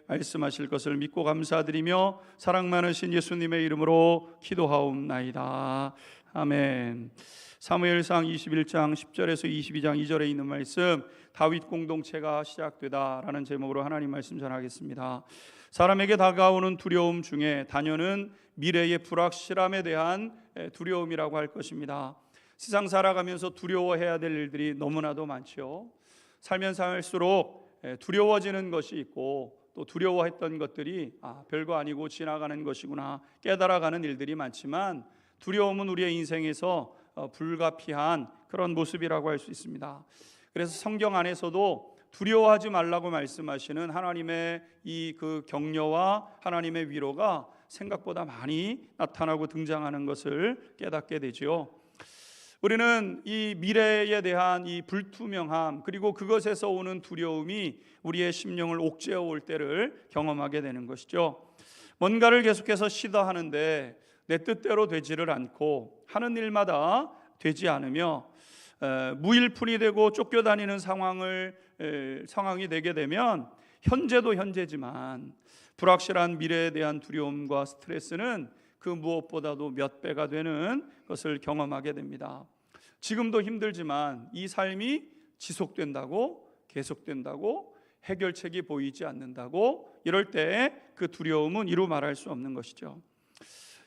말씀하실 것을 믿고 감사드리며 사랑 많으신 예수님의 이름으로 기도하옵나이다. 아멘. 사무엘상 21장 10절에서 22장 2절에 있는 말씀, 다윗 공동체가 시작되다라는 제목으로 하나님 말씀 전하겠습니다. 사람에게 다가오는 두려움 중에 단연은 미래의 불확실함에 대한 두려움이라고 할 것입니다. 세상 살아가면서 두려워해야 될 일들이 너무나도 많죠. 살면서 살수록 두려워지는 것이 있고, 또 두려워했던 것들이 별거 아니고 지나가는 것이구나 깨달아가는 일들이 많지만, 두려움은 우리의 인생에서 불가피한 그런 모습이라고 할 수 있습니다. 그래서 성경 안에서도 두려워하지 말라고 말씀하시는 하나님의 이 그 격려와 하나님의 위로가 생각보다 많이 나타나고 등장하는 것을 깨닫게 되죠. 우리는 이 미래에 대한 이 불투명함, 그리고 그것에서 오는 두려움이 우리의 심령을 옥죄어 올 때를 경험하게 되는 것이죠. 뭔가를 계속해서 시도하는데 내 뜻대로 되지를 않고, 하는 일마다 되지 않으며 무일푼이 되고 쫓겨다니는 상황이 되게 되면, 현재도 현재지만 불확실한 미래에 대한 두려움과 스트레스는 그 무엇보다도 몇 배가 되는 것을 경험하게 됩니다. 지금도 힘들지만 이 삶이 지속된다고, 계속된다고, 해결책이 보이지 않는다고, 이럴 때 그 두려움은 이루 말할 수 없는 것이죠.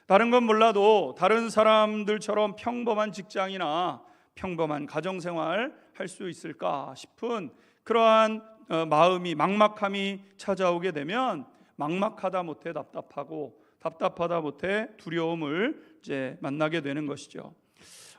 다른 건 몰라도 다른 사람들처럼 평범한 직장이나 평범한 가정생활 할 수 있을까 싶은 그러한 마음이, 막막함이 찾아오게 되면 막막하다 못해 답답하고, 답답하다 못해 두려움을 이제 만나게 되는 것이죠.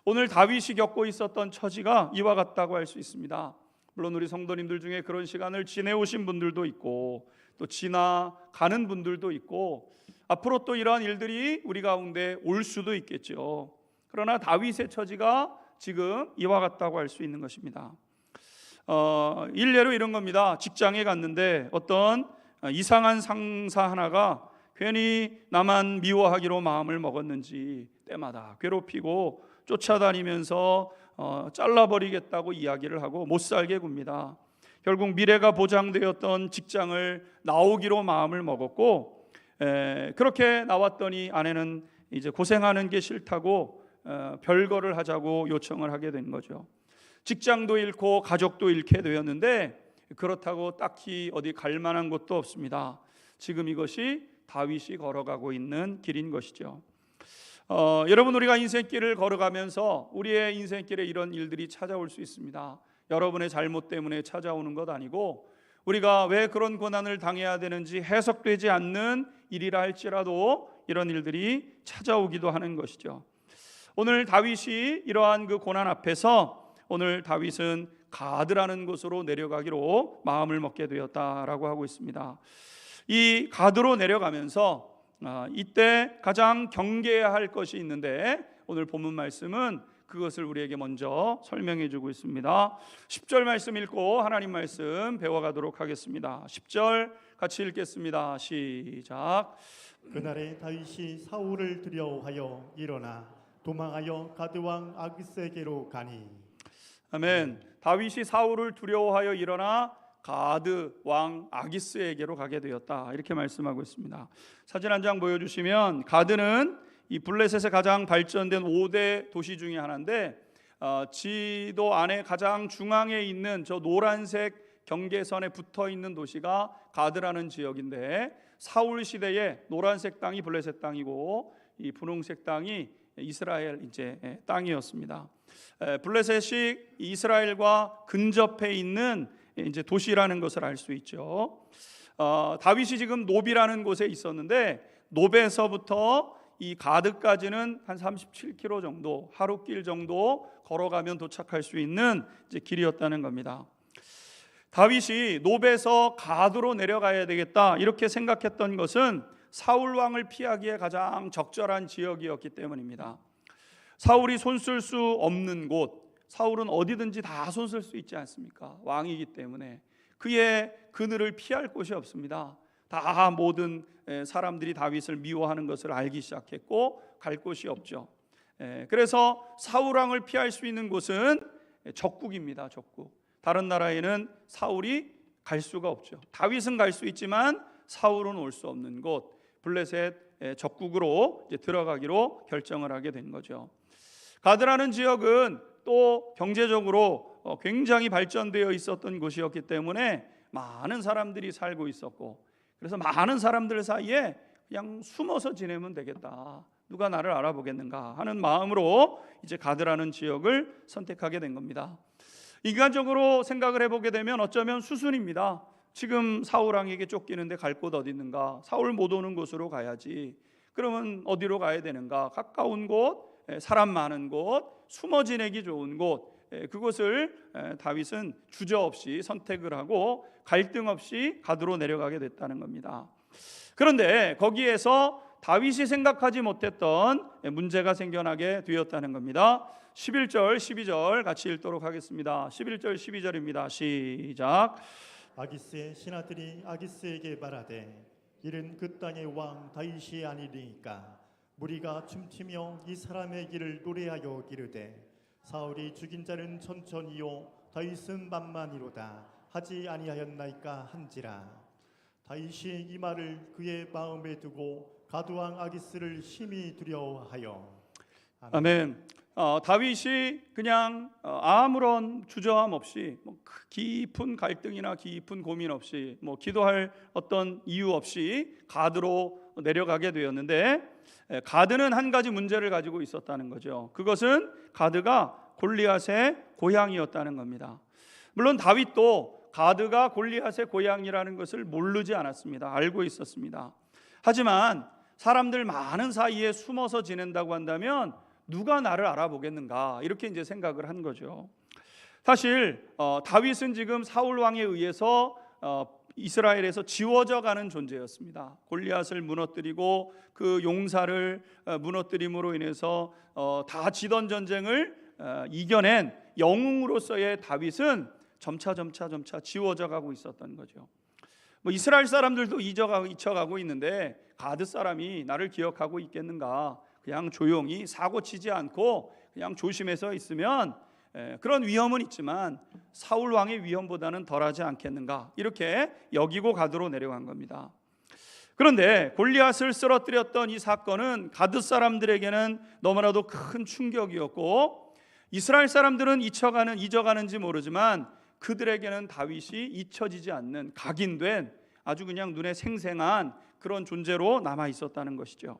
오늘 다윗이 겪고 있었던 처지가 이와 같다고 할 수 있습니다. 물론 우리 성도님들 중에 그런 시간을 지내오신 분들도 있고, 또 지나가는 분들도 있고, 앞으로 또 이러한 일들이 우리 가운데 올 수도 있겠죠. 그러나 다윗의 처지가 지금 이와 같다고 할 수 있는 것입니다. 일례로 이런 겁니다. 직장에 갔는데 어떤 이상한 상사 하나가 괜히 나만 미워하기로 마음을 먹었는지 때마다 괴롭히고 쫓아다니면서 잘라버리겠다고 이야기를 하고 못 살게 굽니다. 결국 미래가 보장되었던 직장을 나오기로 마음을 먹었고, 그렇게 나왔더니 아내는 이제 고생하는 게 싫다고 별거를 하자고 요청을 하게 된 거죠. 직장도 잃고 가족도 잃게 되었는데, 그렇다고 딱히 어디 갈 만한 곳도 없습니다. 지금 이것이 다윗이 걸어가고 있는 길인 것이죠. 여러분, 우리가 인생길을 걸어가면서 우리의 인생길에 이런 일들이 찾아올 수 있습니다. 여러분의 잘못 때문에 찾아오는 것 아니고, 우리가 왜 그런 고난을 당해야 되는지 해석되지 않는 일이라 할지라도 이런 일들이 찾아오기도 하는 것이죠. 오늘 다윗이 이러한 그 고난 앞에서, 오늘 다윗은 가드라는 곳으로 내려가기로 마음을 먹게 되었다라고 하고 있습니다. 이 가드로 내려가면서 이때 가장 경계해야 할 것이 있는데, 오늘 본문 말씀은 그것을 우리에게 먼저 설명해 주고 있습니다. 10절 말씀 읽고 하나님 말씀 배워가도록 하겠습니다. 10절 같이 읽겠습니다. 시작. 그날에 다윗이 사울을 두려워하여 일어나 도망하여 가드왕 아기스에게로 가니. 아멘. 다윗이 사울을 두려워하여 일어나 가드 왕 아기스에게로 가게 되었다, 이렇게 말씀하고 있습니다. 사진 한 장 보여주시면, 가드는 이 블레셋의 가장 발전된 5대 도시 중에 하나인데, 지도 안에 가장 중앙에 있는 저 노란색 경계선에 붙어 있는 도시가 가드라는 지역인데, 사울 시대에 노란색 땅이 블레셋 땅이고 이 분홍색 땅이 이스라엘 이제 땅이었습니다. 블레셋이 이스라엘과 근접해 있는 이제 도시라는 것을 알 수 있죠. 다윗이 지금 노비라는 곳에 있었는데, 노베에서부터 이 가드까지는 한 37km 정도, 하루길 정도 걸어가면 도착할 수 있는 이제 길이었다는 겁니다. 다윗이 노베에서 가드로 내려가야 되겠다 이렇게 생각했던 것은 사울 왕을 피하기에 가장 적절한 지역이었기 때문입니다. 사울이 손쓸 수 없는 곳, 사울은 어디든지 다 손쓸 수 있지 않습니까? 왕이기 때문에 그의 그늘을 피할 곳이 없습니다. 다 모든 사람들이 다윗을 미워하는 것을 알기 시작했고 갈 곳이 없죠. 그래서 사울 왕을 피할 수 있는 곳은 적국입니다. 적국. 다른 나라에는 사울이 갈 수가 없죠. 다윗은 갈 수 있지만 사울은 올 수 없는 곳 블레셋 적국으로 이제 들어가기로 결정을 하게 된 거죠. 가드라는 지역은 또 경제적으로 굉장히 발전되어 있었던 곳이었기 때문에 많은 사람들이 살고 있었고, 그래서 많은 사람들 사이에 그냥 숨어서 지내면 되겠다, 누가 나를 알아보겠는가 하는 마음으로 이제 가드라는 지역을 선택하게 된 겁니다. 인간적으로 생각을 해보게 되면 어쩌면 수순입니다. 지금 사울 왕에게 쫓기는데 갈 곳 어디 있는가? 사울 못 오는 곳으로 가야지. 그러면 어디로 가야 되는가? 가까운 곳, 사람 많은 곳, 숨어 지내기 좋은 곳, 그곳을 다윗은 주저없이 선택을 하고 갈등 없이 가드로 내려가게 됐다는 겁니다. 그런데 거기에서 다윗이 생각하지 못했던 문제가 생겨나게 되었다는 겁니다. 11절 12절 같이 읽도록 하겠습니다. 11절 12절입니다. 시작. 아기스의 신하들이 아기스에게 말하되 이는 그 땅의 왕 다윗이 아니리니까 무리가 춤추며 이 사람의 길을 노래하여 기르되 사울이 죽인 자는 천천히요 다윗은 만만이로다 하지 아니하였나이까 한지라. 다윗이 이 말을 그의 마음에 두고 가드왕 아기스를 심히 두려워하여. 아멘. 다윗이 그냥 아무런 주저함 없이 깊은 갈등이나 깊은 고민 없이 기도할 어떤 이유 없이 가드로 내려가게 되었는데, 가드는 한 가지 문제를 가지고 있었다는 거죠. 그것은 가드가 골리앗의 고향이었다는 겁니다. 물론 다윗도 가드가 골리앗의 고향이라는 것을 모르지 않았습니다. 알고 있었습니다. 하지만 사람들 많은 사이에 숨어서 지낸다고 한다면 누가 나를 알아보겠는가, 이렇게 이제 생각을 한 거죠. 사실 다윗은 지금 사울 왕에 의해서 이스라엘에서 지워져 가는 존재였습니다. 골리앗을 무너뜨리고 그 용사를 무너뜨림으로 인해서 다 지던 전쟁을 이겨낸 영웅으로서의 다윗은 점차 지워져 가고 있었던 거죠. 이스라엘 사람들도 잊혀가고 있는데 가드 사람이 나를 기억하고 있겠는가? 그냥 조용히 사고치지 않고 그냥 조심해서 있으면 그런 위험은 있지만 사울 왕의 위험보다는 덜하지 않겠는가, 이렇게 여기고 가드로 내려간 겁니다. 그런데 골리앗을 쓰러뜨렸던 이 사건은 가드 사람들에게는 너무나도 큰 충격이었고, 이스라엘 사람들은 잊어가는지 모르지만 그들에게는 다윗이 잊혀지지 않는 각인된 아주 그냥 눈에 생생한 그런 존재로 남아 있었다는 것이죠.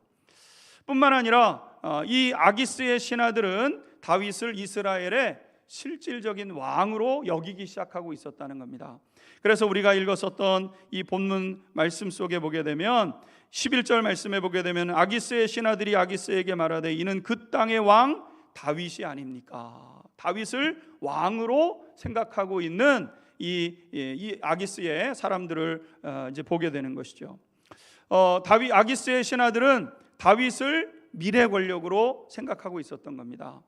뿐만 아니라 이 아기스의 신하들은 다윗을 이스라엘의 실질적인 왕으로 여기기 시작하고 있었다는 겁니다. 그래서 우리가 읽었었던 이 본문 말씀 속에 보게 되면 11절 말씀에 보게 되면 아기스의 신하들이 아기스에게 말하되 이는 그 땅의 왕 다윗이 아닙니까? 다윗을 왕으로 생각하고 있는 이 아기스의 사람들을 이제 보게 되는 것이죠. 아기스의 신하들은 다윗을 미래 권력으로 생각하고 있었던 겁니다.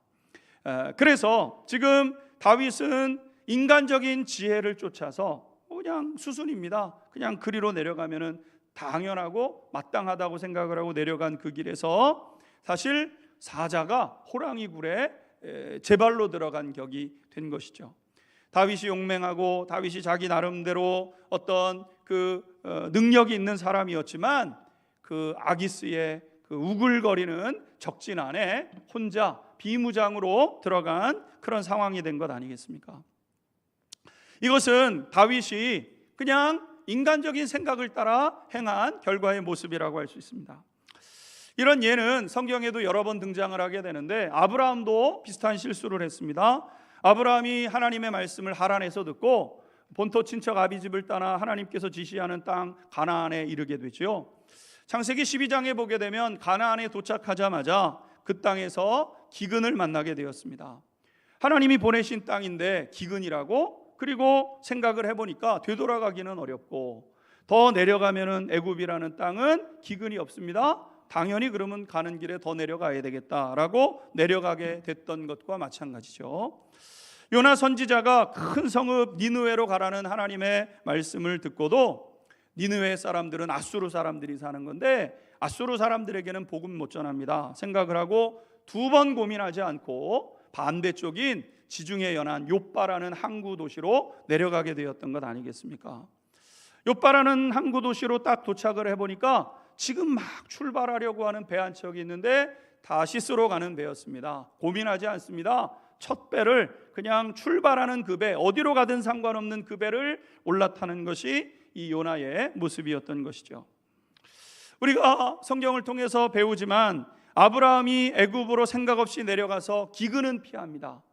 그래서 지금 다윗은 인간적인 지혜를 쫓아서 그냥 수순입니다. 그냥 그리로 내려가면은 당연하고 마땅하다고 생각을 하고 내려간 그 길에서 사실 사자가 호랑이 굴에 제 발로 들어간 격이 된 것이죠. 다윗이 용맹하고 다윗이 자기 나름대로 어떤 그 능력이 있는 사람이었지만 그 아기스의 그 우글거리는 적진 안에 혼자 비무장으로 들어간 그런 상황이 된 것 아니겠습니까? 이것은 다윗이 그냥 인간적인 생각을 따라 행한 결과의 모습이라고 할 수 있습니다. 이런 예는 성경에도 여러 번 등장을 하게 되는데 아브라함도 비슷한 실수를 했습니다. 아브라함이 하나님의 말씀을 하란에서 듣고 본토 친척 아비집을 떠나 하나님께서 지시하는 땅 가나안에 이르게 되죠. 창세기 12장에 보게 되면 가나안에 도착하자마자 그 땅에서 기근을 만나게 되었습니다. 하나님이 보내신 땅인데 기근이라고? 그리고 생각을 해보니까 되돌아가기는 어렵고 더 내려가면은 애굽이라는 땅은 기근이 없습니다. 당연히 그러면 가는 길에 더 내려가야 되겠다라고 내려가게 됐던 것과 마찬가지죠. 요나 선지자가 큰 성읍 니느웨로 가라는 하나님의 말씀을 듣고도 니느웨 사람들은 아수르 사람들이 사는 건데 아수르 사람들에게는 복음 못 전합니다 생각을 하고 두 번 고민하지 않고 반대쪽인 지중해 연안 욥바라는 항구 도시로 내려가게 되었던 것 아니겠습니까? 욥바라는 항구 도시로 딱 도착을 해보니까 지금 막 출발하려고 하는 배 한 척이 있는데 다시스로 가는 배였습니다. 고민하지 않습니다. 첫 배를 그냥 출발하는 그 배, 어디로 가든 상관없는 그 배를 올라타는 것이 이 요나의 모습이었던 것이죠. 우리가 성경을 통해서 배우지만 아브라함이 애굽으로 생각 없이 내려가서 기근은 피합니다.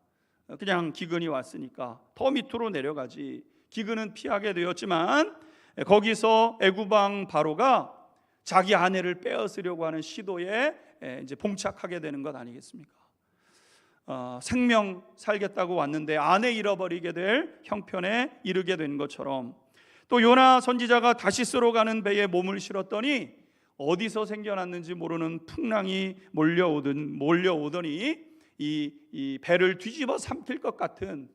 그냥 기근이 왔으니까 더 밑으로 내려가지. 기근은 피하게 되었지만 거기서 애굽 왕 바로가 자기 아내를 빼앗으려고 하는 시도에 이제 봉착하게 되는 것 아니겠습니까? 생명 살겠다고 왔는데 아내 잃어버리게 될 형편에 이르게 된 것처럼, 또 요나 선지자가 다시스로 가는 배에 몸을 실었더니 어디서 생겨났는지 모르는 풍랑이 몰려오더니 이 배를 뒤집어 삼킬 것 같은,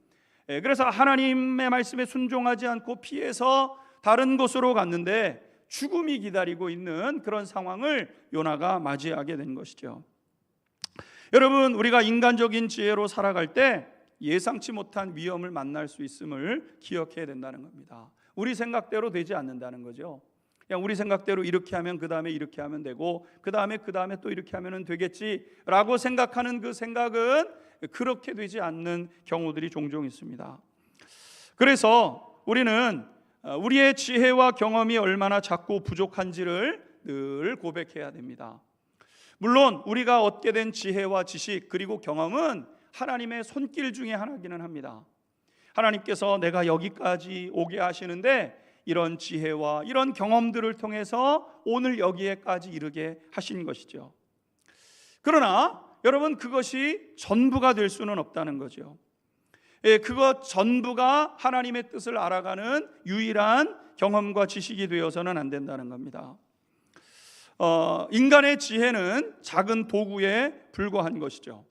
그래서 하나님의 말씀에 순종하지 않고 피해서 다른 곳으로 갔는데 죽음이 기다리고 있는 그런 상황을 요나가 맞이하게 된 것이죠. 여러분, 우리가 인간적인 지혜로 살아갈 때 예상치 못한 위험을 만날 수 있음을 기억해야 된다는 겁니다. 우리 생각대로 되지 않는다는 거죠. 그냥 우리 생각대로 이렇게 하면 그 다음에 이렇게 하면 되고 그 다음에 또 이렇게 하면 되겠지라고 생각하는 그 생각은 그렇게 되지 않는 경우들이 종종 있습니다. 그래서 우리는 우리의 지혜와 경험이 얼마나 작고 부족한지를 늘 고백해야 됩니다. 물론 우리가 얻게 된 지혜와 지식 그리고 경험은 하나님의 손길 중에 하나기는 합니다. 하나님께서 내가 여기까지 오게 하시는데 이런 지혜와 이런 경험들을 통해서 오늘 여기에까지 이르게 하신 것이죠. 그러나 여러분, 그것이 전부가 될 수는 없다는 거죠. 그것 전부가 하나님의 뜻을 알아가는 유일한 경험과 지식이 되어서는 안 된다는 겁니다. 인간의 지혜는 작은 도구에 불과한 것이죠.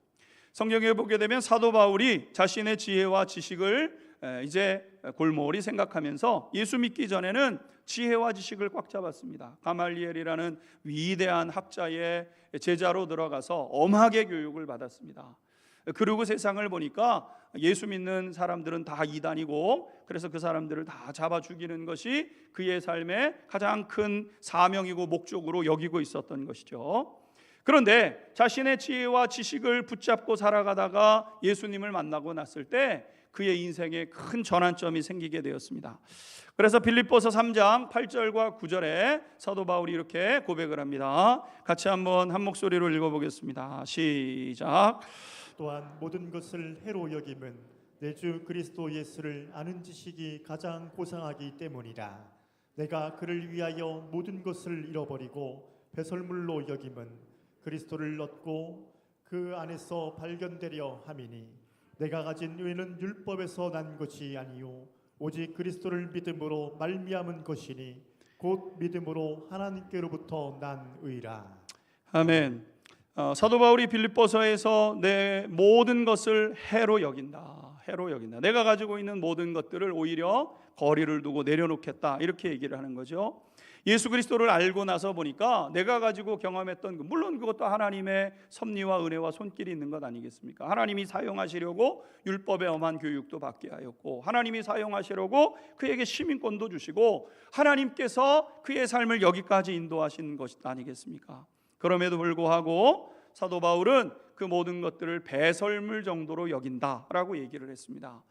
성경에 보게 되면 사도 바울이 자신의 지혜와 지식을 이제 골몰이 생각하면서 예수 믿기 전에는 지혜와 지식을 꽉 잡았습니다. 가말리엘이라는 위대한 학자의 제자로 들어가서 엄하게 교육을 받았습니다. 그리고 세상을 보니까 예수 믿는 사람들은 다 이단이고, 그래서 그 사람들을 다 잡아 죽이는 것이 그의 삶의 가장 큰 사명이고 목적으로 여기고 있었던 것이죠. 그런데 자신의 지혜와 지식을 붙잡고 살아가다가 예수님을 만나고 났을 때 그의 인생에 큰 전환점이 생기게 되었습니다. 그래서 빌립보서 3장 8절과 9절에 사도 바울이 이렇게 고백을 합니다. 같이 한번 한 목소리로 읽어보겠습니다. 시작. 또한 모든 것을 해로 여김은 내 주 그리스도 예수를 아는 지식이 가장 고상하기 때문이라. 내가 그를 위하여 모든 것을 잃어버리고 배설물로 여김은 그리스도를 얻고 그 안에서 발견되려 함이니, 내가 가진 의는 율법에서 난 것이 아니요 오직 그리스도를 믿음으로 말미암은 것이니 곧 믿음으로 하나님께로부터 난 의라. 아멘. 사도 바울이 빌립보서에서 내 모든 것을 해로 여긴다. 내가 가지고 있는 모든 것들을 오히려 거리를 두고 내려놓겠다, 이렇게 얘기를 하는 거죠. 예수 그리스도를 알고 나서 보니까 내가 가지고 경험했던 물론 그것도 하나님의 섭리와 은혜와 손길이 있는 것 아니겠습니까? 하나님이 사용하시려고 율법의 엄한 교육도 받게 하였고, 하나님이 사용하시려고 그에게 시민권도 주시고, 하나님께서 그의 삶을 여기까지 인도하신 것이 아니겠습니까? 그럼에도 불구하고 사도 바울은 그 모든 것들을 배설물 정도로 여긴다라고 얘기를 했습니다.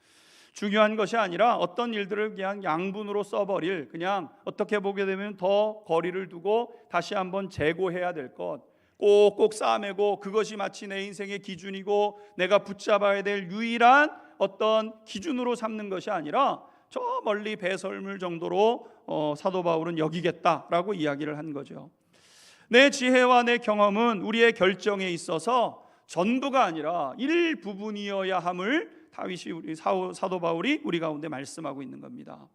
중요한 것이 아니라 어떤 일들을 그냥 양분으로 써버릴, 그냥 어떻게 보게 되면 더 거리를 두고 다시 한번 재고해야 될 것, 꼭꼭 싸매고 그것이 마치 내 인생의 기준이고 내가 붙잡아야 될 유일한 어떤 기준으로 삼는 것이 아니라 저 멀리 배설물 정도로 사도 바울은 여기겠다라고 이야기를 한 거죠. 내 지혜와 내 경험은 우리의 결정에 있어서 전부가 아니라 일부분이어야 함을 다윗이 우리 사도 바울이 우리 가운데 말씀하고 있는 겁니다.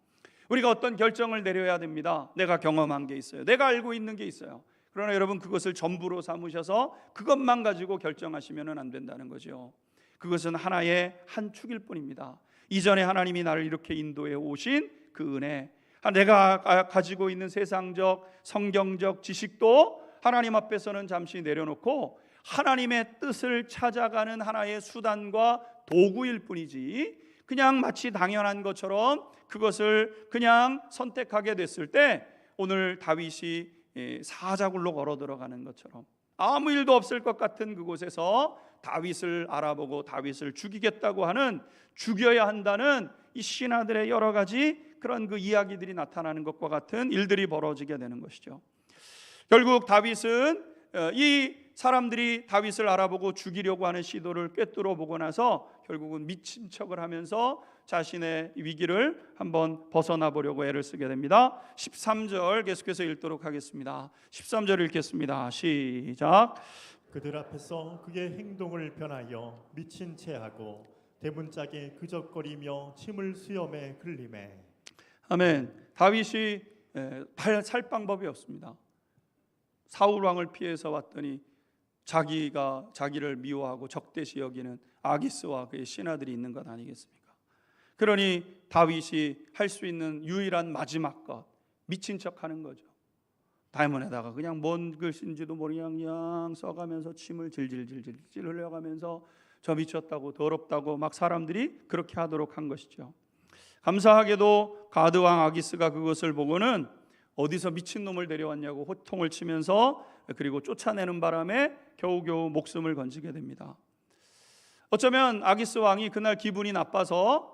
우리가 어떤 결정을 내려야 됩니다. 내가 경험한 게 있어요. 내가 알고 있는 게 있어요. 그러나 여러분, 그것을 전부로 삼으셔서 그것만 가지고 결정하시면 안 된다는 거죠. 그것은 하나의 한 축일 뿐입니다. 이전에 하나님이 나를 이렇게 인도해 오신 그 은혜, 내가 가지고 있는 세상적 성경적 지식도 하나님 앞에서는 잠시 내려놓고 하나님의 뜻을 찾아가는 하나의 수단과 도구일 뿐이지 그냥 마치 당연한 것처럼 그것을 그냥 선택하게 됐을 때 오늘 다윗이 사자굴로 걸어 들어가는 것처럼 아무 일도 없을 것 같은 그곳에서 다윗을 알아보고 다윗을 죽이겠다고 하는, 죽여야 한다는 이 신하들의 여러 가지 그런 그 이야기들이 나타나는 것과 같은 일들이 벌어지게 되는 것이죠. 결국 다윗은 이 사람들이 다윗을 알아보고 죽이려고 하는 시도를 꿰뚫어 보고 나서 결국은 미친 척을 하면서 자신의 위기를 한번 벗어나 보려고 애를 쓰게 됩니다. 13절 계속해서 읽도록 하겠습니다. 13절 읽겠습니다. 시작. 그들 앞에서 그의 행동을 변하여 미친 채 하고 대문짝에 그적거리며 침을 수염에 흘리매. 아멘. 다윗이 살 방법이 없습니다. 사울 왕을 피해서 왔더니 자기를 미워하고 적대시 여기는 아기스와 그의 신하들이 있는 것 아니겠습니까? 그러니 다윗이 할 수 있는 유일한 마지막 것, 미친 척하는 거죠. 다문에다가 그냥 뭔 글씨인지도 모르게 그냥 써가면서 침을 질질질질 흘려가면서 저 미쳤다고 더럽다고 막 사람들이 그렇게 하도록 한 것이죠. 감사하게도 가드 왕 아기스가 그것을 보고는 어디서 미친놈을 데려왔냐고 호통을 치면서 그리고 쫓아내는 바람에 겨우겨우 목숨을 건지게 됩니다. 어쩌면 아기스 왕이 그날 기분이 나빠서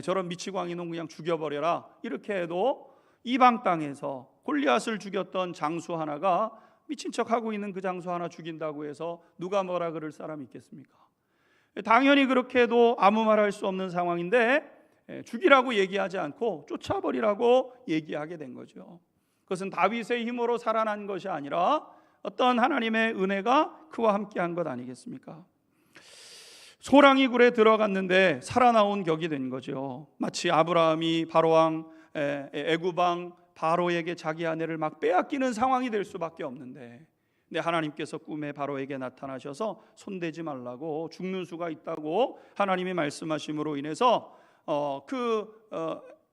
저런 미치광이놈 그냥 죽여버려라 이렇게 해도 이방 땅에서 골리앗을 죽였던 장수 하나가 미친 척하고 있는 그 장수 하나 죽인다고 해서 누가 뭐라 그럴 사람이 있겠습니까? 당연히 그렇게 해도 아무 말 할 수 없는 상황인데 죽이라고 얘기하지 않고 쫓아버리라고 얘기하게 된 거죠. 그것은 다윗의 힘으로 살아난 것이 아니라 어떤 하나님의 은혜가 그와 함께한 것 아니겠습니까? 소랑이 굴에 들어갔는데 살아나온 격이 된 거죠. 마치 아브라함이 바로왕 애굽왕 바로에게 자기 아내를 막 빼앗기는 상황이 될 수밖에 없는데, 근데 하나님께서 꿈에 바로에게 나타나셔서 손대지 말라고, 죽는 수가 있다고 하나님이 말씀하심으로 인해서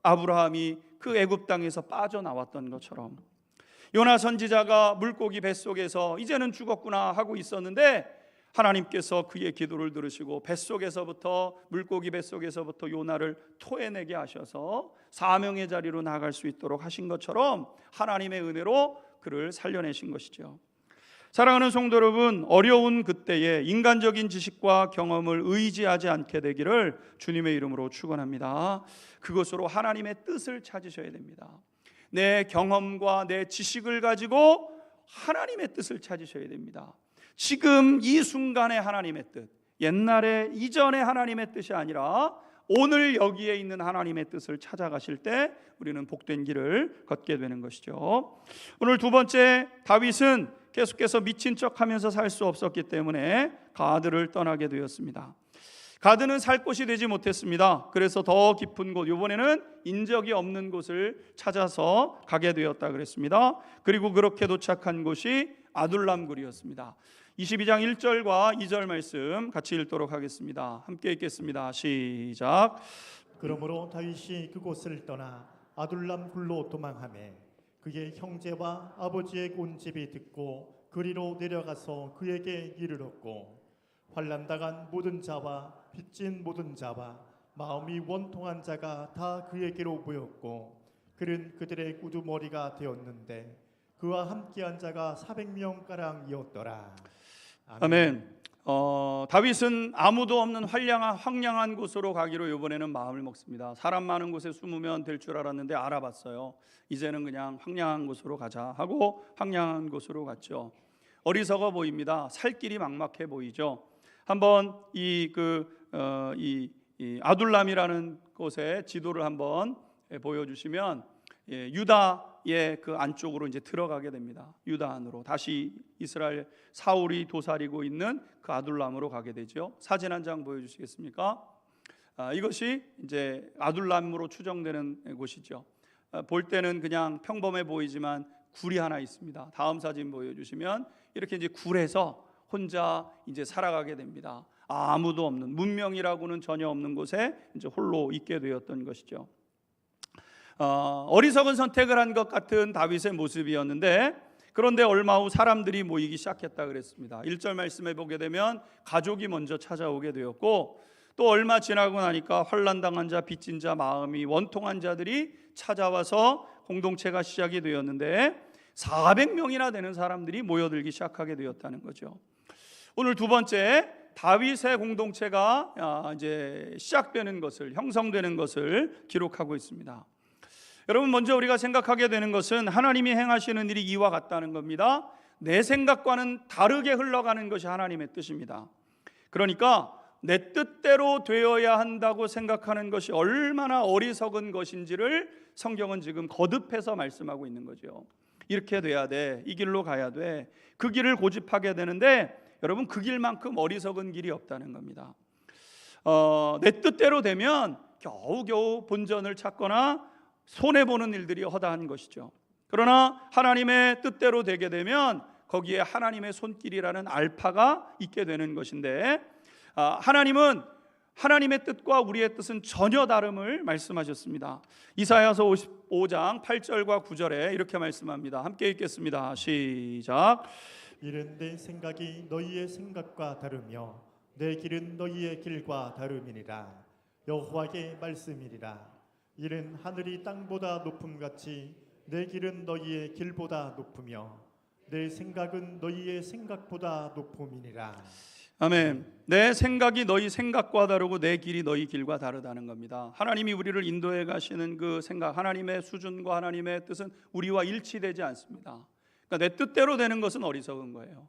아브라함이 그 애굽 땅에서 빠져나왔던 것처럼 요나 선지자가 물고기 뱃속에서 이제는 죽었구나 하고 있었는데 하나님께서 그의 기도를 들으시고 물고기 뱃속에서부터 요나를 토해내게 하셔서 사명의 자리로 나아갈 수 있도록 하신 것처럼 하나님의 은혜로 그를 살려내신 것이죠. 사랑하는 성도 여러분, 어려운 그때에 인간적인 지식과 경험을 의지하지 않게 되기를 주님의 이름으로 축원합니다. 그것으로 하나님의 뜻을 찾으셔야 됩니다. 내 경험과 내 지식을 가지고 하나님의 뜻을 찾으셔야 됩니다. 지금 이 순간의 하나님의 뜻, 옛날에 이전의 하나님의 뜻이 아니라 오늘 여기에 있는 하나님의 뜻을 찾아가실 때 우리는 복된 길을 걷게 되는 것이죠. 오늘 두 번째, 다윗은 계속해서 미친 척하면서 살 수 없었기 때문에 가드를 떠나게 되었습니다. 가드는 살 곳이 되지 못했습니다. 그래서 더 깊은 곳, 이번에는 인적이 없는 곳을 찾아서 가게 되었다 그랬습니다. 그리고 그렇게 도착한 곳이 아둘람굴이었습니다. 22장 1절과 2절 말씀 같이 읽도록 하겠습니다. 함께 읽겠습니다. 시작. 그러므로 다윗이 그곳을 떠나 아둘람 굴로 도망하매 그의 형제와 아버지의 온 집이 듣고 그리로 내려가서 그에게 이르렀고, 환난당한 모든 자와 빚진 모든 자와 마음이 원통한 자가 다 그에게로 모였고, 그는 그들의 우두머리가 되었는데 그와 함께한 자가 400명가량이었더라. 아멘. 다윗은 아무도 없는 황량한 곳으로 가기로 이번에는 마음을 먹습니다. 사람 많은 곳에 숨으면 될 줄 알았는데 알아봤어요. 이제는 그냥 황량한 곳으로 가자 하고 황량한 곳으로 갔죠. 어리석어 보입니다. 살 길이 막막해 보이죠. 한번 이 아둘람이라는 곳의 지도를 한번 보여주시면 유다의 그 안쪽으로 이제 들어가게 됩니다. 유다 안으로 다시 이스라엘 사울이 도사리고 있는 그 아둘람으로 가게 되죠. 사진 한 장 보여주시겠습니까? 이것이 이제 아둘람으로 추정되는 곳이죠. 볼 때는 그냥 평범해 보이지만 굴이 하나 있습니다. 다음 사진 보여주시면 이렇게 이제 굴에서 혼자 이제 살아가게 됩니다. 아무도 없는, 문명이라고는 전혀 없는 곳에 이제 홀로 있게 되었던 것이죠. 어리석은 선택을 한 것 같은 다윗의 모습이었는데, 그런데 얼마 후 사람들이 모이기 시작했다 그랬습니다. 1절 말씀에 보게 되면 가족이 먼저 찾아오게 되었고, 또 얼마 지나고 나니까 환난당한 자, 빚진 자, 마음이 원통한 자들이 찾아와서 공동체가 시작이 되었는데 400명이나 되는 사람들이 모여들기 시작하게 되었다는 거죠. 오늘 두 번째, 다윗의 공동체가 이제 시작되는 것을, 형성되는 것을 기록하고 있습니다. 여러분, 먼저 우리가 생각하게 되는 것은 하나님이 행하시는 일이 이와 같다는 겁니다. 내 생각과는 다르게 흘러가는 것이 하나님의 뜻입니다. 그러니까 내 뜻대로 되어야 한다고 생각하는 것이 얼마나 어리석은 것인지를 성경은 지금 거듭해서 말씀하고 있는 거죠. 이렇게 돼야 돼, 이 길로 가야 돼, 그 길을 고집하게 되는데 여러분, 그 길만큼 어리석은 길이 없다는 겁니다. 내 뜻대로 되면 겨우겨우 본전을 찾거나 손해보는 일들이 허다한 것이죠. 그러나 하나님의 뜻대로 되게 되면 거기에 하나님의 손길이라는 알파가 있게 되는 것인데, 하나님은 하나님의 뜻과 우리의 뜻은 전혀 다름을 말씀하셨습니다. 이사야서 55장 8절과 9절에 이렇게 말씀합니다. 함께 읽겠습니다. 시작. 이는 내 생각이 너희의 생각과 다르며 내 길은 너희의 길과 다름이니라. 여호와의 말씀이니라. 이는 하늘이 땅보다 높음같이 내 길은 너희의 길보다 높으며 내 생각은 너희의 생각보다 높음이니라. 아멘. 내 생각이 너희 생각과 다르고 내 길이 너희 길과 다르다는 겁니다. 하나님이 우리를 인도해 가시는 그 생각, 하나님의 수준과 하나님의 뜻은 우리와 일치되지 않습니다. 그러니까 내 뜻대로 되는 것은 어리석은 거예요.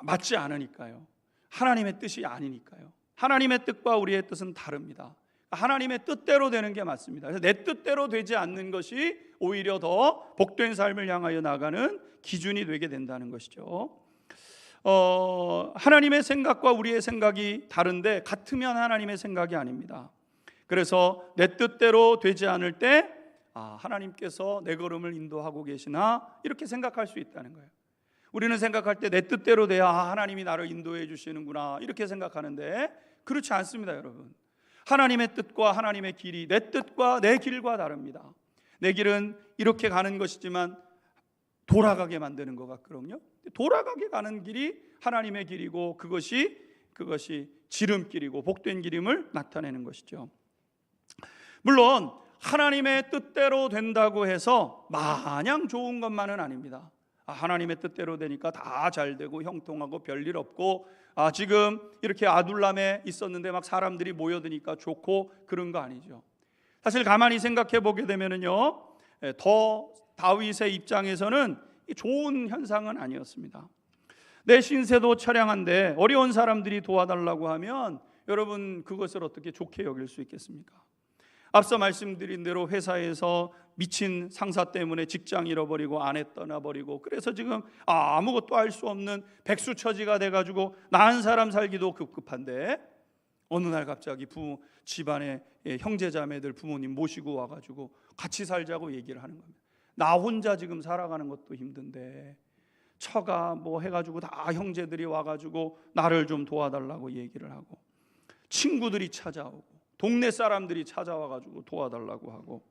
맞지 않으니까요. 하나님의 뜻이 아니니까요. 하나님의 뜻과 우리의 뜻은 다릅니다. 하나님의 뜻대로 되는 게 맞습니다. 그래서 내 뜻대로 되지 않는 것이 오히려 더 복된 삶을 향하여 나가는 기준이 되게 된다는 것이죠. 하나님의 생각과 우리의 생각이 다른데 같으면 하나님의 생각이 아닙니다. 그래서 내 뜻대로 되지 않을 때 하나님께서 내 걸음을 인도하고 계시나 이렇게 생각할 수 있다는 거예요. 우리는 생각할 때 내 뜻대로 돼야 하나님이 나를 인도해 주시는구나 이렇게 생각하는데 그렇지 않습니다, 여러분. 하나님의 뜻과 하나님의 길이 내 뜻과 내 길과 다릅니다. 내 길은 이렇게 가는 것이지만 돌아가게 만드는 것 같거든요. 돌아가게 가는 길이 하나님의 길이고 그것이 지름길이고 복된 길임을 나타내는 것이죠. 물론 하나님의 뜻대로 된다고 해서 마냥 좋은 것만은 아닙니다. 하나님의 뜻대로 되니까 다 잘 되고 형통하고 별일 없고 지금 이렇게 아둘람에 있었는데 막 사람들이 모여드니까 좋고 그런 거 아니죠. 사실 가만히 생각해 보게 되면은요, 더 다윗의 입장에서는 좋은 현상은 아니었습니다. 내 신세도 처량한데 어려운 사람들이 도와달라고 하면 여러분 그것을 어떻게 좋게 여길 수 있겠습니까? 앞서 말씀드린 대로 회사에서 미친 상사 때문에 직장 잃어버리고 아내 떠나버리고 그래서 지금 아무것도 할 수 없는 백수처지가 돼가지고 난 사람 살기도 급급한데 어느 날 갑자기 집안에 형제자매들 부모님 모시고 와가지고 같이 살자고 얘기를 하는 겁니다. 나 혼자 지금 살아가는 것도 힘든데 처가 뭐 해가지고 다 형제들이 와가지고 나를 좀 도와달라고 얘기를 하고 친구들이 찾아오고 동네 사람들이 찾아와가지고 도와달라고 하고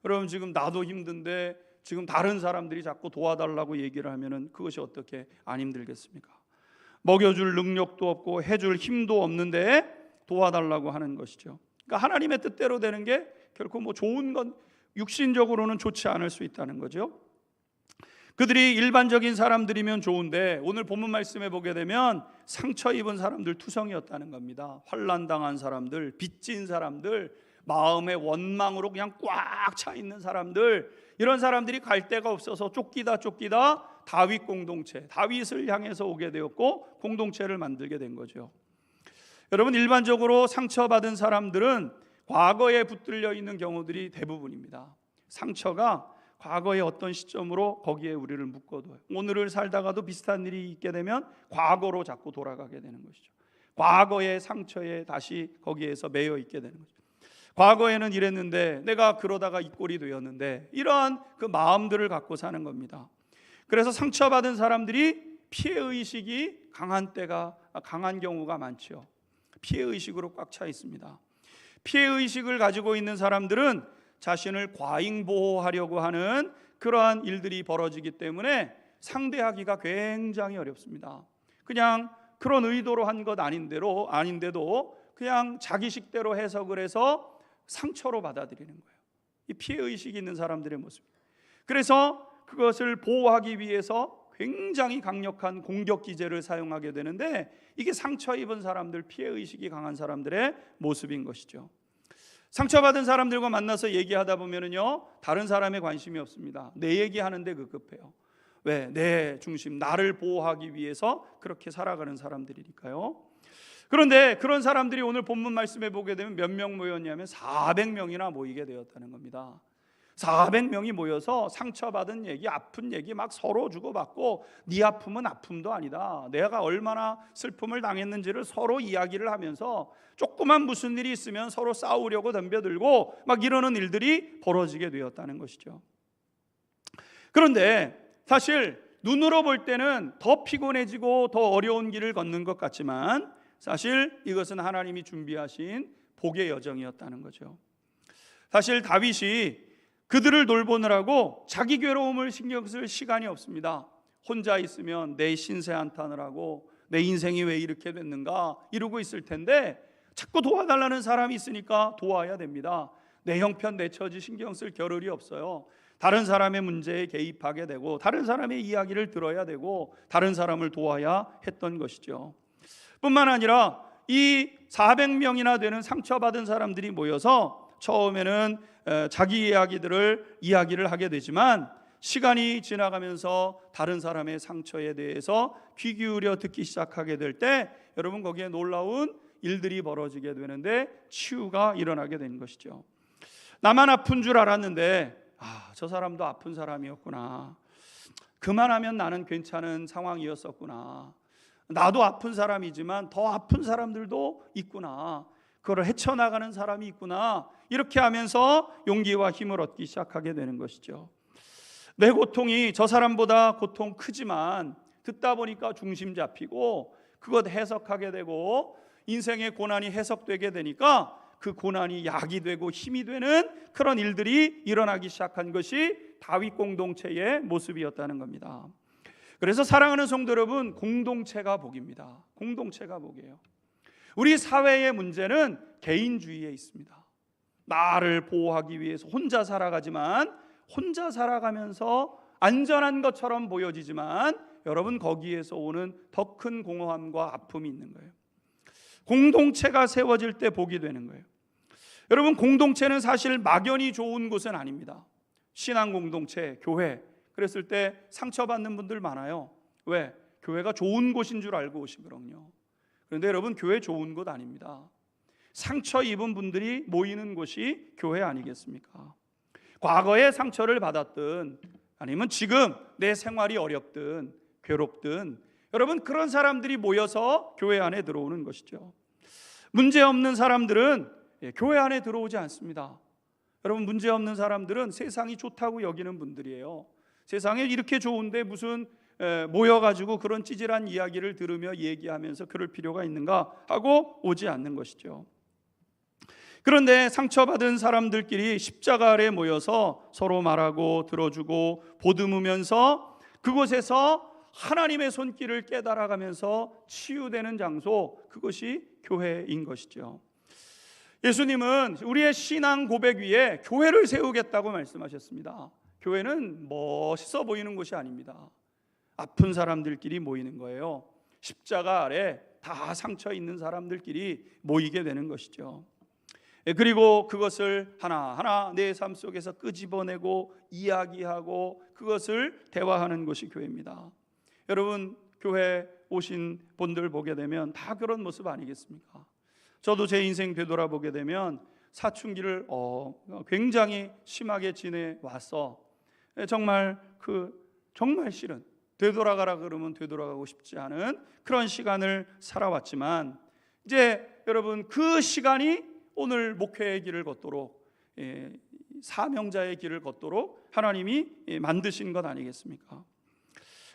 여러분 지금 나도 힘든데 지금 다른 사람들이 자꾸 도와달라고 얘기를 하면은 그것이 어떻게 안 힘들겠습니까? 먹여줄 능력도 없고 해줄 힘도 없는데 도와달라고 하는 것이죠. 그러니까 하나님의 뜻대로 되는 게 결코 뭐 좋은 건 육신적으로는 좋지 않을 수 있다는 거죠. 그들이 일반적인 사람들이면 좋은데 오늘 본문 말씀에 보게 되면 상처 입은 사람들 투성이었다는 겁니다. 환난당한 사람들, 빚진 사람들, 마음의 원망으로 그냥 꽉 차 있는 사람들, 이런 사람들이 갈 데가 없어서 쫓기다 다윗 공동체, 다윗을 향해서 오게 되었고 공동체를 만들게 된 거죠. 여러분 일반적으로 상처받은 사람들은 과거에 붙들려 있는 경우들이 대부분입니다. 상처가 과거의 어떤 시점으로 거기에 우리를 묶어둬요. 오늘을 살다가도 비슷한 일이 있게 되면 과거로 자꾸 돌아가게 되는 것이죠. 과거의 상처에 다시 거기에서 매여 있게 되는 거죠. 과거에는 이랬는데 내가 그러다가 이 꼴이 되었는데 이러한 그 마음들을 갖고 사는 겁니다. 그래서 상처받은 사람들이 피해의식이 강한 경우가 많죠. 피해의식으로 꽉 차 있습니다. 피해의식을 가지고 있는 사람들은 자신을 과잉보호하려고 하는 그러한 일들이 벌어지기 때문에 상대하기가 굉장히 어렵습니다. 그냥 그런 의도로 한 것 아닌데도 그냥 자기식대로 해석을 해서 상처로 받아들이는 거예요. 이 피해의식이 있는 사람들의 모습. 그래서 그것을 보호하기 위해서 굉장히 강력한 공격 기제를 사용하게 되는데, 이게 상처 입은 사람들, 피해의식이 강한 사람들의 모습인 것이죠. 상처받은 사람들과 만나서 얘기하다 보면은요, 다른 사람에 관심이 없습니다. 내 얘기하는데 급급해요. 왜? 내 중심, 나를 보호하기 위해서 그렇게 살아가는 사람들이니까요. 그런데 그런 사람들이 오늘 본문 말씀에 보게 되면 몇 명 모였냐면 400명이나 모이게 되었다는 겁니다. 400명이 모여서 상처받은 얘기, 아픈 얘기 막 서로 주고받고, 네 아픔은 아픔도 아니다, 내가 얼마나 슬픔을 당했는지를 서로 이야기를 하면서 조그만 무슨 일이 있으면 서로 싸우려고 덤벼들고 막 이러는 일들이 벌어지게 되었다는 것이죠. 그런데 사실 눈으로 볼 때는 더 피곤해지고 더 어려운 길을 걷는 것 같지만, 사실 이것은 하나님이 준비하신 복의 여정이었다는 거죠. 사실 다윗이 그들을 돌보느라고 자기 괴로움을 신경 쓸 시간이 없습니다. 혼자 있으면 내 신세 한탄을 하고 내 인생이 왜 이렇게 됐는가 이러고 있을 텐데, 자꾸 도와달라는 사람이 있으니까 도와야 됩니다. 내 형편 내 처지 신경 쓸 겨를이 없어요. 다른 사람의 문제에 개입하게 되고 다른 사람의 이야기를 들어야 되고 다른 사람을 도와야 했던 것이죠. 뿐만 아니라 이 400명이나 되는 상처받은 사람들이 모여서 처음에는 자기 이야기를 하게 되지만, 시간이 지나가면서 다른 사람의 상처에 대해서 귀 기울여 듣기 시작하게 될 때, 여러분 거기에 놀라운 일들이 벌어지게 되는데 치유가 일어나게 된 것이죠. 나만 아픈 줄 알았는데 저 사람도 아픈 사람이었구나. 그만하면 나는 괜찮은 상황이었었구나. 나도 아픈 사람이지만 더 아픈 사람들도 있구나. 그걸 헤쳐나가는 사람이 있구나. 이렇게 하면서 용기와 힘을 얻기 시작하게 되는 것이죠. 내 고통이 저 사람보다 고통 크지만 듣다 보니까 중심 잡히고 그것 해석하게 되고 인생의 고난이 해석되게 되니까 그 고난이 약이 되고 힘이 되는 그런 일들이 일어나기 시작한 것이 다윗 공동체의 모습이었다는 겁니다. 그래서 사랑하는 성도 여러분, 공동체가 복입니다. 공동체가 복이에요. 우리 사회의 문제는 개인주의에 있습니다. 나를 보호하기 위해서 혼자 살아가지만, 혼자 살아가면서 안전한 것처럼 보여지지만 여러분 거기에서 오는 더 큰 공허함과 아픔이 있는 거예요. 공동체가 세워질 때 복이 되는 거예요. 여러분, 공동체는 사실 막연히 좋은 곳은 아닙니다. 신앙 공동체, 교회, 그랬을 때 상처받는 분들 많아요. 왜? 교회가 좋은 곳인 줄 알고 오시거든요. 그런데 여러분, 교회 좋은 곳 아닙니다. 상처 입은 분들이 모이는 곳이 교회 아니겠습니까? 과거에 상처를 받았든 아니면 지금 내 생활이 어렵든 괴롭든, 여러분 그런 사람들이 모여서 교회 안에 들어오는 것이죠. 문제 없는 사람들은 교회 안에 들어오지 않습니다. 여러분, 문제 없는 사람들은 세상이 좋다고 여기는 분들이에요. 세상에 이렇게 좋은데 무슨 모여가지고 그런 찌질한 이야기를 들으며 얘기하면서 그럴 필요가 있는가 하고 오지 않는 것이죠. 그런데 상처받은 사람들끼리 십자가 아래 모여서 서로 말하고 들어주고 보듬으면서 그곳에서 하나님의 손길을 깨달아가면서 치유되는 장소, 그것이 교회인 것이죠. 예수님은 우리의 신앙 고백 위에 교회를 세우겠다고 말씀하셨습니다. 교회는 멋있어 보이는 곳이 아닙니다. 아픈 사람들끼리 모이는 거예요. 십자가 아래 다 상처 있는 사람들끼리 모이게 되는 것이죠. 그리고 그것을 하나하나 내 삶 속에서 끄집어내고 이야기하고 그것을 대화하는 것이 교회입니다. 여러분, 교회 오신 분들 보게 되면 다 그런 모습 아니겠습니까? 저도 제 인생 되돌아보게 되면 사춘기를 굉장히 심하게 지내왔어. 정말 싫은, 되돌아가라 그러면 되돌아가고 싶지 않은 그런 시간을 살아왔지만, 이제 여러분 그 시간이 오늘 목회의 길을 걷도록, 사명자의 길을 걷도록 하나님이 만드신 것 아니겠습니까?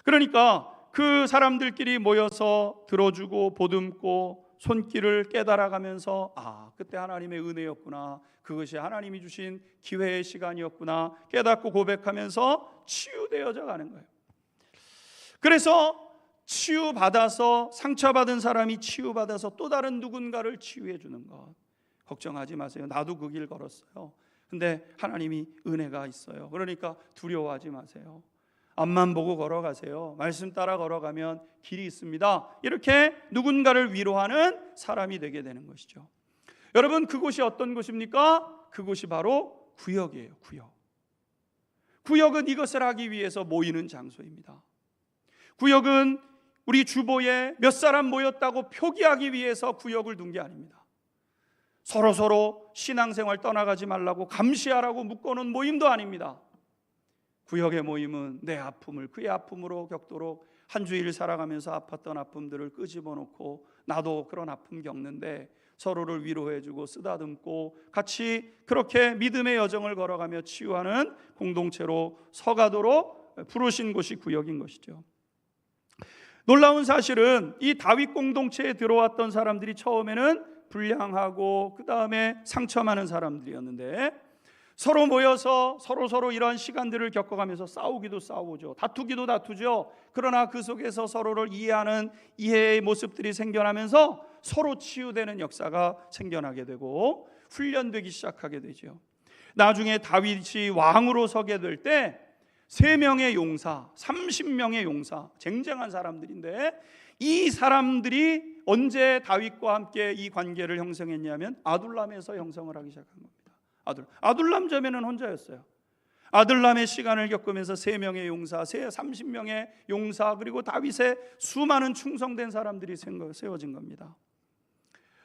그러니까 그 사람들끼리 모여서 들어주고 보듬고 손길을 깨달아가면서 그때 하나님의 은혜였구나, 그것이 하나님이 주신 기회의 시간이었구나 깨닫고 고백하면서 치유되어져 가는 거예요. 그래서 치유받아서 상처받은 사람이 치유받아서 또 다른 누군가를 치유해 주는 것. 걱정하지 마세요. 나도 그 길 걸었어요. 근데 하나님이 은혜가 있어요. 그러니까 두려워하지 마세요. 앞만 보고 걸어가세요. 말씀 따라 걸어가면 길이 있습니다. 이렇게 누군가를 위로하는 사람이 되게 되는 것이죠. 여러분, 그곳이 어떤 곳입니까? 그곳이 바로 구역이에요. 구역. 구역은 이것을 하기 위해서 모이는 장소입니다. 구역은 우리 주보에 몇 사람 모였다고 표기하기 위해서 구역을 둔 게 아닙니다. 서로 신앙생활 떠나가지 말라고 감시하라고 묶어놓은 모임도 아닙니다. 구역의 모임은 내 아픔을 그의 아픔으로 겪도록 한 주일 살아가면서 아팠던 아픔들을 끄집어놓고 나도 그런 아픔 겪는데 서로를 위로해주고 쓰다듬고 같이 그렇게 믿음의 여정을 걸어가며 치유하는 공동체로 서가도록 부르신 곳이 구역인 것이죠. 놀라운 사실은 이 다윗 공동체에 들어왔던 사람들이 처음에는 불량하고 그 다음에 상처 많은 사람들이었는데 서로 모여서 서로 이러한 시간들을 겪어가면서 싸우기도 싸우죠. 다투기도 다투죠. 그러나 그 속에서 서로를 이해하는 이해의 모습들이 생겨나면서 서로 치유되는 역사가 생겨나게 되고 훈련되기 시작하게 되죠. 나중에 다윗이 왕으로 서게 될 때 3명의 용사, 30명의 용사, 쟁쟁한 사람들인데 이 사람들이 언제 다윗과 함께 이 관계를 형성했냐면 아둘람에서 형성을 하기 시작한 겁니다. 아둘람 전에는 혼자였어요. 아둘람의 시간을 겪으면서 3명의 용사, 30명의 용사, 그리고 다윗의 수많은 충성된 사람들이 세워진 겁니다.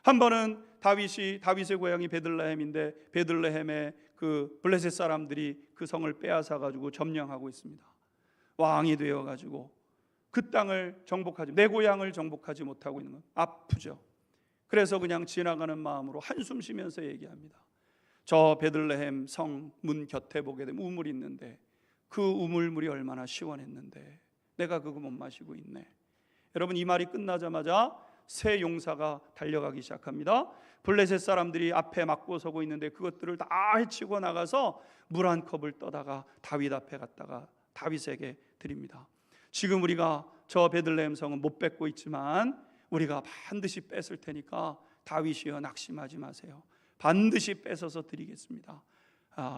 한 번은 다윗의 고향이 베들레헴인데 베들레헴의 그 블레셋 사람들이 그 성을 빼앗아 가지고 점령하고 있습니다. 왕이 되어 가지고 그 땅을 정복하지, 내 고향을 정복하지 못하고 있는 건 아프죠. 그래서 그냥 지나가는 마음으로 한숨 쉬면서 얘기합니다. 저 베들레헴 성 문 곁에 보게 되면 우물이 있는데 그 우물물이 얼마나 시원했는데 내가 그거 못 마시고 있네. 여러분, 이 말이 끝나자마자 새 용사가 달려가기 시작합니다. 블레셋 사람들이 앞에 막고 서고 있는데 그것들을 다 해치고 나가서 물 한 컵을 떠다가 다윗 앞에 갔다가 다윗에게 드립니다. 지금 우리가 저 베들레헴 성은 못 뺏고 있지만 우리가 반드시 뺏을 테니까 다윗이여 낙심하지 마세요. 반드시 뺏어서 드리겠습니다.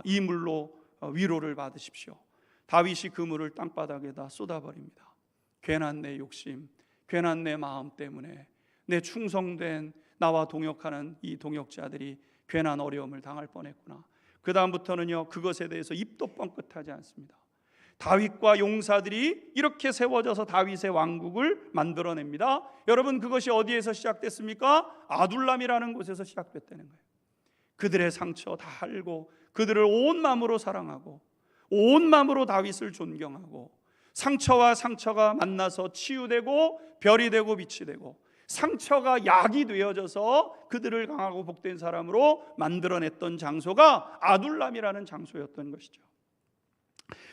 이 물로 위로를 받으십시오. 다윗이 그 물을 땅바닥에다 쏟아버립니다. 괜한 내 욕심, 괜한 내 마음 때문에 내 충성된 나와 동역하는 이 동역자들이 괜한 어려움을 당할 뻔했구나. 그 다음부터는요, 그것에 대해서 입도 뻥끗하지 않습니다. 다윗과 용사들이 이렇게 세워져서 다윗의 왕국을 만들어냅니다. 여러분, 그것이 어디에서 시작됐습니까? 아둘람이라는 곳에서 시작됐다는 거예요. 그들의 상처 다 알고 그들을 온 마음으로 사랑하고 온 마음으로 다윗을 존경하고 상처와 상처가 만나서 치유되고 별이 되고 빛이 되고 상처가 약이 되어져서 그들을 강하고 복된 사람으로 만들어냈던 장소가 아둘람이라는 장소였던 것이죠.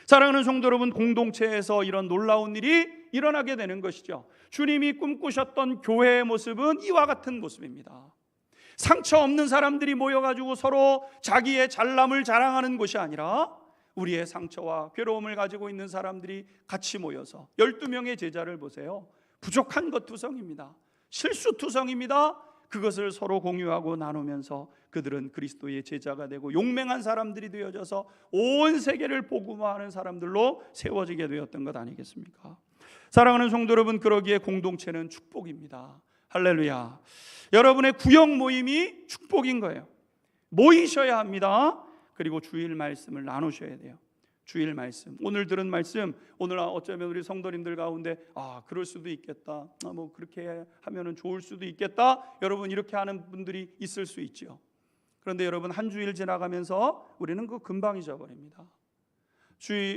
사랑하는 성도 여러분, 공동체에서 이런 놀라운 일이 일어나게 되는 것이죠. 주님이 꿈꾸셨던 교회의 모습은 이와 같은 모습입니다. 상처 없는 사람들이 모여가지고 서로 자기의 잘남을 자랑하는 것이 아니라 우리의 상처와 괴로움을 가지고 있는 사람들이 같이 모여서 12명의 제자를 보세요. 부족한 것 투성입니다. 실수 투성입니다. 그것을 서로 공유하고 나누면서 그들은 그리스도의 제자가 되고 용맹한 사람들이 되어져서 온 세계를 복음화하는 사람들로 세워지게 되었던 것 아니겠습니까? 사랑하는 성도 여러분, 그러기에 공동체는 축복입니다. 할렐루야. 여러분의 구역 모임이 축복인 거예요. 모이셔야 합니다. 그리고 주일 말씀을 나누셔야 돼요. 주일 말씀, 오늘 들은 말씀, 오늘 어쩌면 우리 성도님들 가운데 그럴 수도 있겠다, 뭐 그렇게 하면은 좋을 수도 있겠다, 여러분 이렇게 하는 분들이 있을 수 있죠. 그런데 여러분, 한 주일 지나가면서 우리는 그거 금방 잊어버립니다.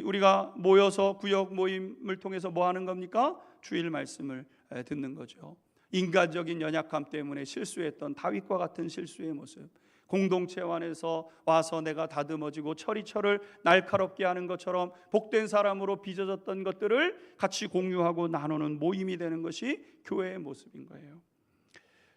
우리가 모여서 구역 모임을 통해서 뭐 하는 겁니까? 주일 말씀을 듣는 거죠. 인간적인 연약함 때문에 실수했던 다윗과 같은 실수의 모습, 공동체 안에서 와서 내가 다듬어지고 철이 날카롭게 하는 것처럼 복된 사람으로 빚어졌던 것들을 같이 공유하고 나누는 모임이 되는 것이 교회의 모습인 거예요.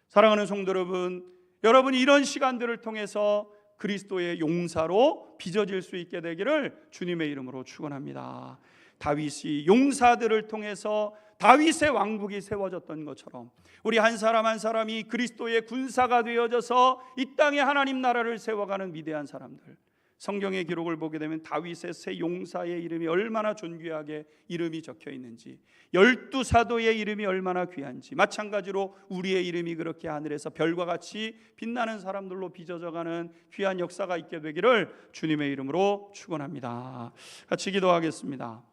사랑하는 성도 여러분, 여러분이 이런 시간들을 통해서 그리스도의 용사로 빚어질 수 있게 되기를 주님의 이름으로 축원합니다. 다윗이 용사들을 통해서 다윗의 왕국이 세워졌던 것처럼 우리 한 사람 한 사람이 그리스도의 군사가 되어져서 이 땅에 하나님 나라를 세워가는 위대한 사람들, 성경의 기록을 보게 되면 다윗의 세 용사의 이름이 얼마나 존귀하게 이름이 적혀 있는지, 12사도의 이름이 얼마나 귀한지, 마찬가지로 우리의 이름이 그렇게 하늘에서 별과 같이 빛나는 사람들로 빚어져가는 귀한 역사가 있게 되기를 주님의 이름으로 축원합니다. 같이 기도하겠습니다.